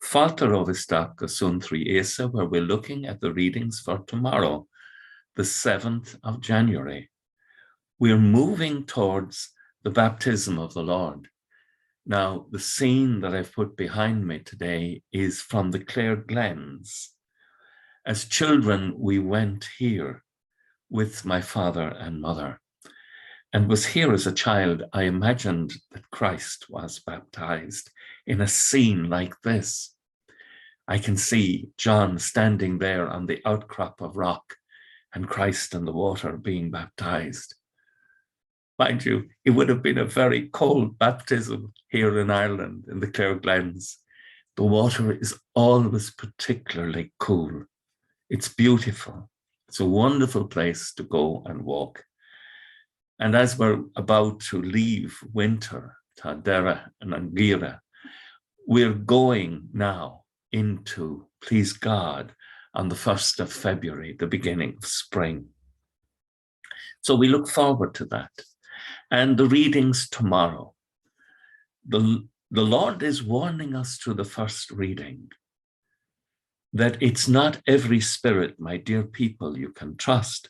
folklore Isteach Suantraí Íosa, where we're looking at the readings for tomorrow, the 7th of January. We're moving towards the baptism of the Lord. Now, the scene that I've put behind me today is from the Clare Glens. As children, we went here with my father and mother, and was here as a child. I imagined that Christ was baptized in a scene like this. I can see John standing there on the outcrop of rock and Christ in the water being baptized. Mind you, it would have been a very cold baptism here in Ireland, in the Clare Glens. The water is always particularly cool. It's beautiful. It's a wonderful place to go and walk. And as we're about to leave winter, Tadera and Angira, we're going now into, please God, on the 1st of February, the beginning of spring. So we look forward to that. And the readings tomorrow. The Lord is warning us through the first reading that it's not every spirit, my dear people, you can trust,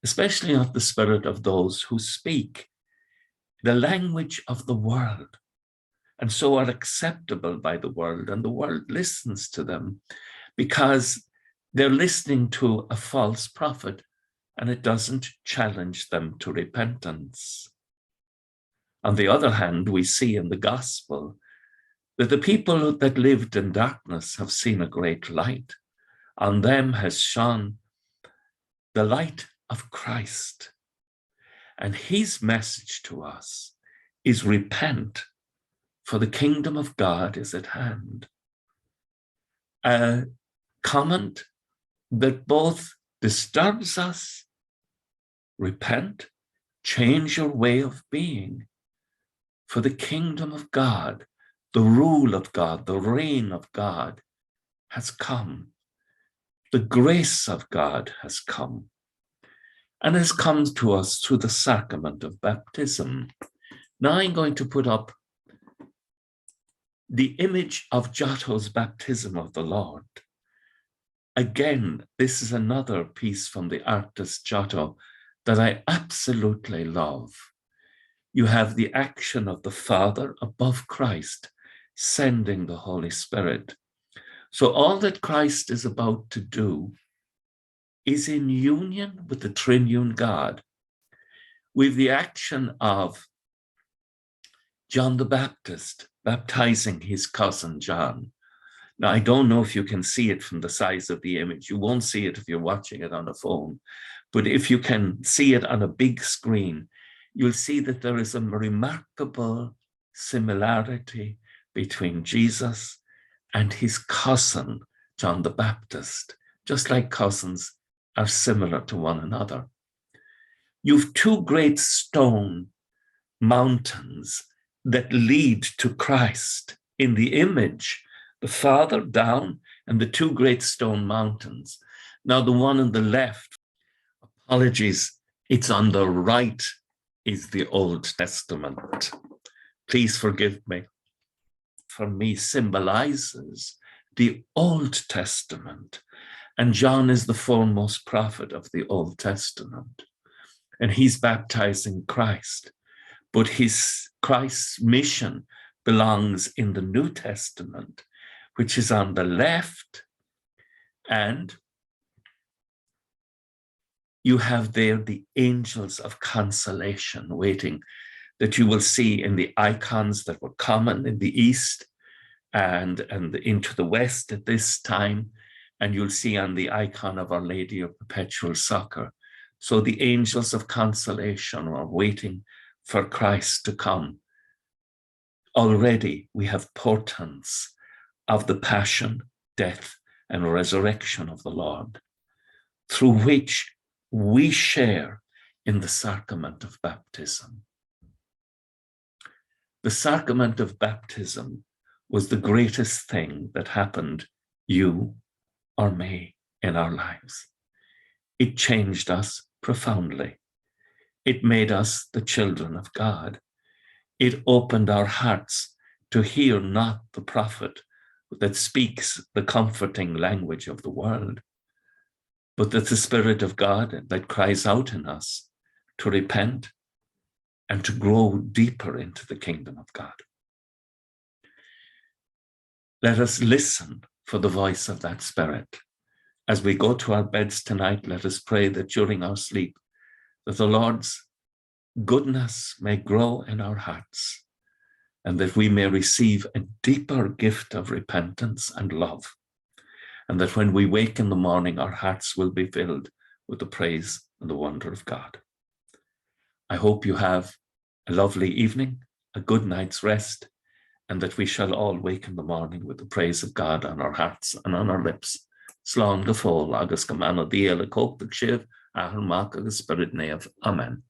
especially not the spirit of those who speak the language of the world, and so are acceptable by the world, and the world listens to them because they're listening to a false prophet, and it doesn't challenge them to repentance. On the other hand, we see in the gospel that the people that lived in darkness have seen a great light. On them has shone the light of Christ. And his message to us is repent, for the kingdom of God is at hand. A comment that both disturbs us, repent, change your way of being, for the kingdom of God, the rule of God, the reign of God has come. The grace of God has come, and has come to us through the sacrament of baptism. Now I'm going to put up the image of Giotto's baptism of the Lord. Again, this is another piece from the artist Giotto that I absolutely love. You have the action of the Father above Christ, sending the Holy Spirit. So all that Christ is about to do is in union with the triune God, with the action of John the Baptist baptizing his cousin John. Now, I don't know if you can see it from the size of the image. You won't see it if you're watching it on a phone. But if you can see it on a big screen, you'll see that there is a remarkable similarity between Jesus and his cousin, John the Baptist, just like cousins are similar to one another. You've two great stone mountains that lead to Christ in the image, the Father down and the two great stone mountains. Now, the one on the left, apologies, it's on the right, is the Old Testament. Please forgive me. For me, symbolizes the Old Testament. And John is the foremost prophet of the Old Testament. And he's baptizing Christ. But Christ's mission belongs in the New Testament, which is on the left. And you have there the angels of consolation waiting, that you will see in the icons that were common in the East and into the West at this time. And you'll see on the icon of Our Lady of Perpetual Succor. So the angels of consolation are waiting for Christ to come. Already we have portents of the passion, death, and resurrection of the Lord, through which we share in the sacrament of baptism. The sacrament of baptism was the greatest thing that happened, you or me, in our lives. It changed us profoundly. It made us the children of God. It opened our hearts to hear not the prophet, that speaks the comforting language of the world, but that the Spirit of God that cries out in us to repent and to grow deeper into the kingdom of God. Let us listen for the voice of that Spirit. As we go to our beds tonight, let us pray that during our sleep, that the Lord's goodness may grow in our hearts, and that we may receive a deeper gift of repentance and love, and that when we wake in the morning, our hearts will be filled with the praise and the wonder of God. I hope you have a lovely evening, a good night's rest, and that we shall all wake in the morning with the praise of God on our hearts and on our lips. Slán go fóil agus go manana díal a cóp the sibh a mar agus spirit neamh. Amen.